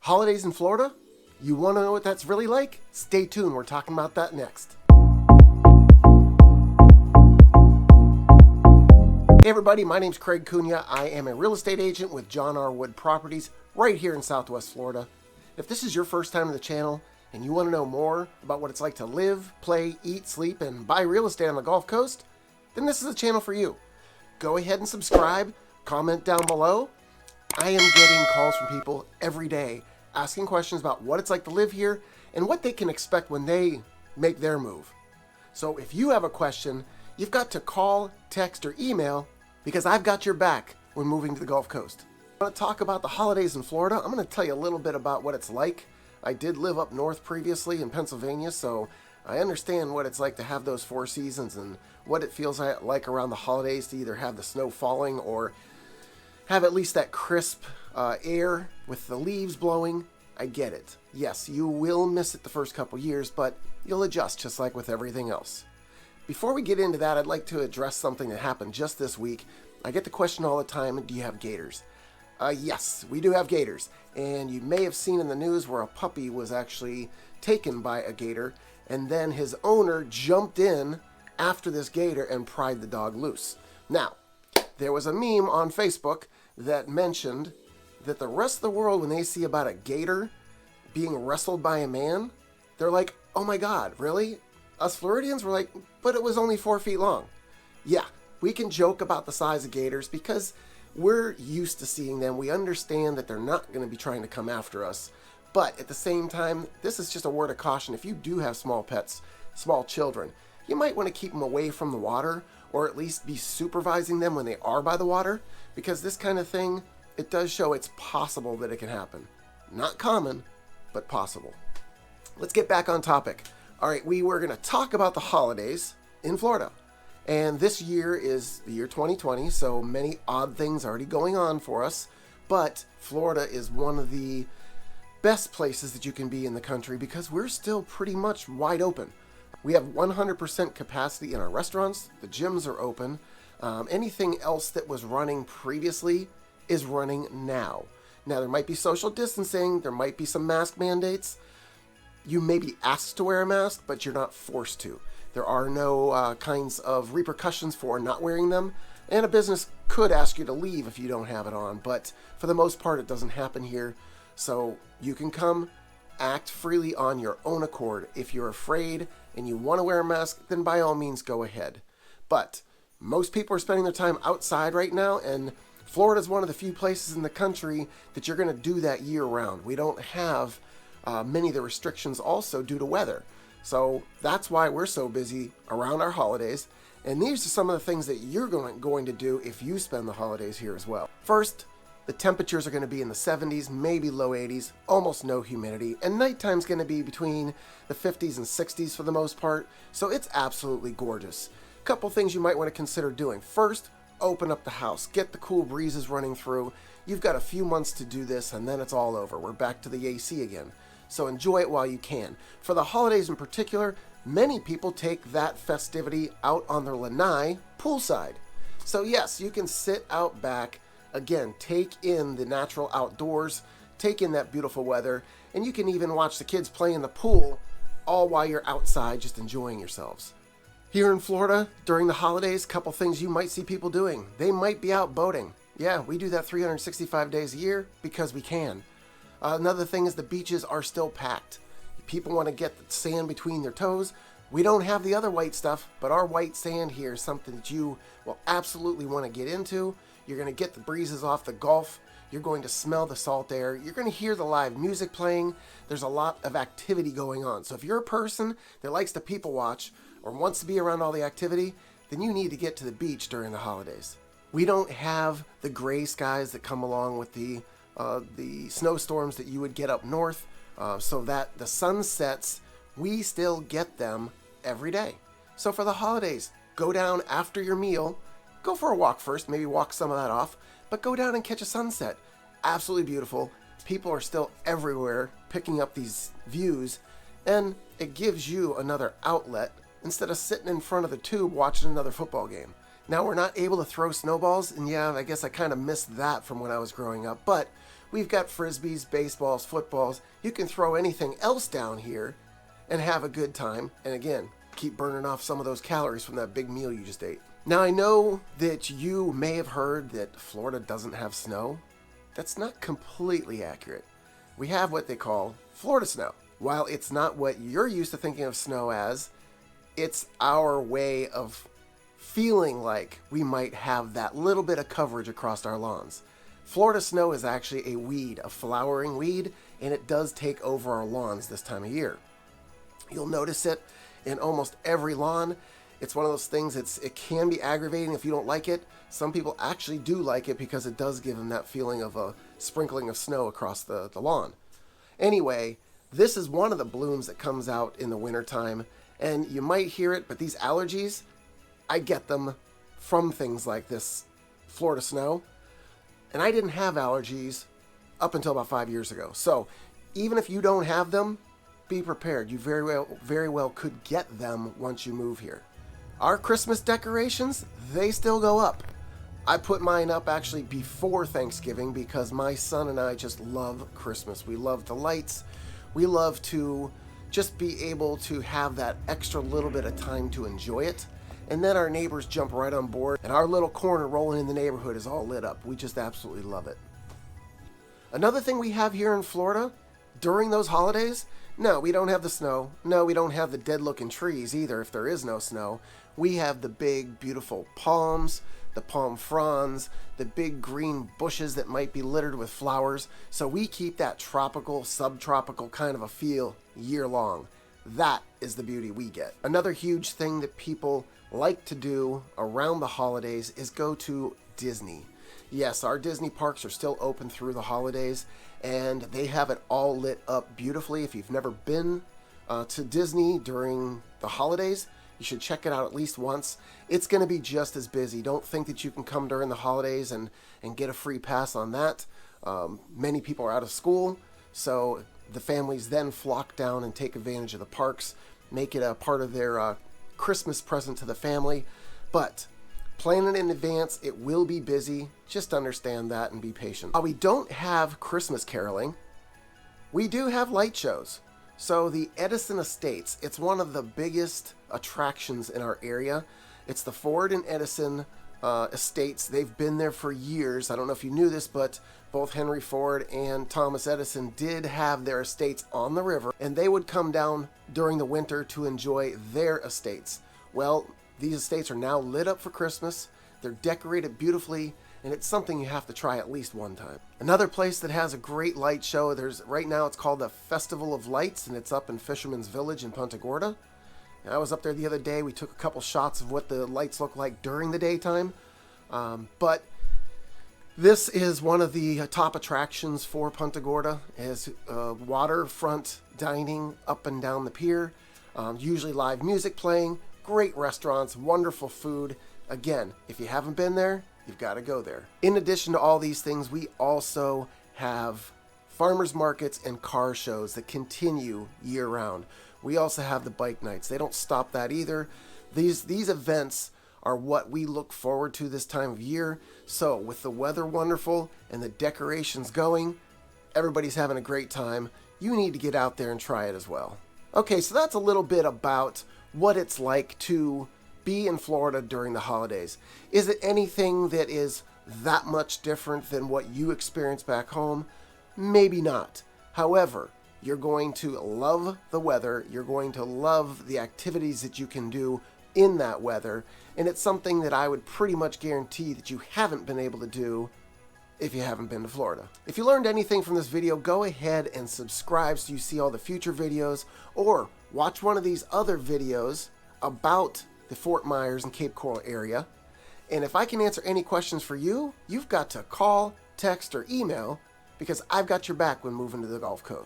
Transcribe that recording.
Holidays in Florida? You want to know what that's really like? Stay tuned, we're talking about that next. Hey everybody, my name's Craig Cunha. I am a real estate agent with John R. Wood Properties right here in Southwest Florida. If this is your first time on the channel and you want to know more about what it's like to live, play, eat, sleep, and buy real estate on the Gulf Coast, then this is the channel for you. Go ahead and subscribe, comment down below. I am getting calls from people every day asking questions about what it's like to live here and what they can expect when they make their move. So if you have a question, you've got to call, text, or email because I've got your back when moving to the Gulf Coast. I want to talk about the holidays in Florida. I'm going to tell you a little bit about what it's like. I did live up north previously in Pennsylvania, so I understand what it's like to have those four seasons and what it feels like around the holidays to either have the snow falling or have at least that crisp air with the leaves blowing. I get it. Yes, you will miss it the first couple years, but you'll adjust just like with everything else. Before we get into that, I'd like to address something that happened just this week. I get the question all the time, do you have gators? Yes, we do have gators. And you may have seen in the news where a puppy was actually taken by a gator, and then his owner jumped in after this gator and pried the dog loose. Now, there was a meme on Facebook that mentioned that the rest of the world, when they see about a gator being wrestled by a man, they're like, oh my God, really? Us Floridians were like, but it was only 4 feet long. Yeah, we can joke about the size of gators because we're used to seeing them. We understand that they're not going to be trying to come after us. But at the same time, this is just a word of caution. If you do have small pets, small children, you might want to keep them away from the water or at least be supervising them when they are by the water, because this kind of thing, it does show it's possible that it can happen. Not common, but possible. Let's get back on topic. All right, we were going to talk about the holidays in Florida. And this year is the year 2020, so many odd things already going on for us. But Florida is one of the best places that you can be in the country because we're still pretty much wide open. We have 100% capacity in our restaurants. The gyms are open. Anything else that was running previously is running now. Now, there might be social distancing. There might be some mask mandates. You may be asked to wear a mask, but you're not forced to. There are no kinds of repercussions for not wearing them. And a business could ask you to leave if you don't have it on. But for the most part, it doesn't happen here. So you can come, act freely on your own accord. If you're afraid and you want to wear a mask, then by all means go ahead. But most people are spending their time outside right now, and Florida is one of the few places in the country that you're going to do that year round. We don't have many of the restrictions also due to weather. So that's why we're so busy around our holidays. And these are some of the things that you're going to do if you spend the holidays here as well. First, the temperatures are going to be in the 70s, maybe low 80s, almost no humidity, and nighttime's going to be between the 50s and 60s for the most part, so it's absolutely gorgeous. A couple things you might want to consider doing. First, open up the house, get the cool breezes running through. You've got a few months to do this, and then it's all over. We're back to the AC again, so enjoy it while you can. For the holidays in particular, many people take that festivity out on their lanai poolside. So yes, you can sit out back. Again, take in the natural outdoors, take in that beautiful weather, and you can even watch the kids play in the pool all while you're outside just enjoying yourselves. Here in Florida, during the holidays, a couple things you might see people doing. They might be out boating. Yeah, we do that 365 days a year because we can. Another thing is the beaches are still packed. People want to get the sand between their toes. We don't have the other white stuff, but our white sand here is something that you will absolutely want to get into. You're going to get the breezes off the Gulf. You're going to smell the salt air. You're going to hear the live music playing. There's a lot of activity going on. So if you're a person that likes to people watch or wants to be around all the activity, then you need to get to the beach during the holidays. We don't have the gray skies that come along with the snowstorms that you would get up north, so that the sunsets, we still get them every day. So for the holidays, go down after your meal. Go for a walk first, maybe walk some of that off, but go down and catch a sunset. Absolutely beautiful. People are still everywhere picking up these views, and it gives you another outlet instead of sitting in front of the tube watching another football game. Now, we're not able to throw snowballs, and yeah, I guess I kind of missed that from when I was growing up, but We've got frisbees, baseballs, footballs. You can throw anything else down here and have a good time. And again, keep burning off some of those calories from that big meal you just ate. Now, I know that you may have heard that Florida doesn't have snow. That's not completely accurate. We have what they call Florida snow. While it's not what you're used to thinking of snow as, it's our way of feeling like we might have that little bit of coverage across our lawns. Florida snow is actually a weed, a flowering weed, and it does take over our lawns this time of year. You'll notice it in almost every lawn. It's one of those things, it can be aggravating if you don't like it. Some people actually do like it because it does give them that feeling of a sprinkling of snow across the lawn. Anyway, this is one of the blooms that comes out in the wintertime, and you might hear it, but these allergies, I get them from things like this Florida snow. And I didn't have allergies up until about 5 years ago. So even if you don't have them, be prepared. You very well could get them once you move here. Our Christmas decorations, they still go up. I put mine up actually before Thanksgiving because my son and I just love Christmas. We love the lights. We love to just be able to have that extra little bit of time to enjoy it. And then our neighbors jump right on board, and our little corner rolling in the neighborhood is all lit up. We just absolutely love it. Another thing we have here in Florida during those holidays, no, we don't have the snow. No, we don't have the dead-looking trees either if there is no snow. We have the big, beautiful palms, the palm fronds, the big green bushes that might be littered with flowers. So we keep that tropical, subtropical kind of a feel year long. That is the beauty we get. Another huge thing that people like to do around the holidays is go to Disney. Yes, our Disney parks are still open through the holidays, and they have it all lit up beautifully. If you've never been to Disney during the holidays, you should check it out at least once. It's going to be just as busy. Don't think that you can come during the holidays and get a free pass on that. Many people are out of school, so the families then flock down and take advantage of the parks, make it a part of their Christmas present to the family. But plan it in advance. It will be busy. Just understand that and be patient. While we don't have Christmas caroling, we do have light shows. So the Edison Estates, it's one of the biggest attractions in our area. It's the Ford and Edison estates. They've been there for years. I don't know if you knew this, but both Henry Ford and Thomas Edison did have their estates on the river, and they would come down during the winter to enjoy their estates. Well, these estates are now lit up for Christmas. They're decorated beautifully, and it's something you have to try at least one time. Another place that has a great light show, right now it's called the Festival of Lights, and it's up in Fisherman's Village in Punta Gorda. And I was up there the other day. We took a couple shots of what the lights look like during the daytime. But this is one of the top attractions for Punta Gorda. It has waterfront dining up and down the pier, usually live music playing, great restaurants, wonderful food. Again, if you haven't been there, you've got to go there. In addition to all these things, we also have farmers markets and car shows that continue year round. We also have the bike nights. They don't stop that either. These events are what we look forward to this time of year. So with the weather wonderful and the decorations going, everybody's having a great time. You need to get out there and try it as well. Okay, so that's a little bit about what it's like to be in Florida during the holidays. Is it anything that is that much different than what you experience back home? Maybe not. However, you're going to love the weather. You're going to love the activities that you can do in that weather. And it's something that I would pretty much guarantee that you haven't been able to do if you haven't been to Florida. If you learned anything from this video, go ahead and subscribe so you see all the future videos, or watch one of these other videos about the Fort Myers and Cape Coral area. And if I can answer any questions for you, you've got to call, text, or email, because I've got your back when moving to the Gulf Coast.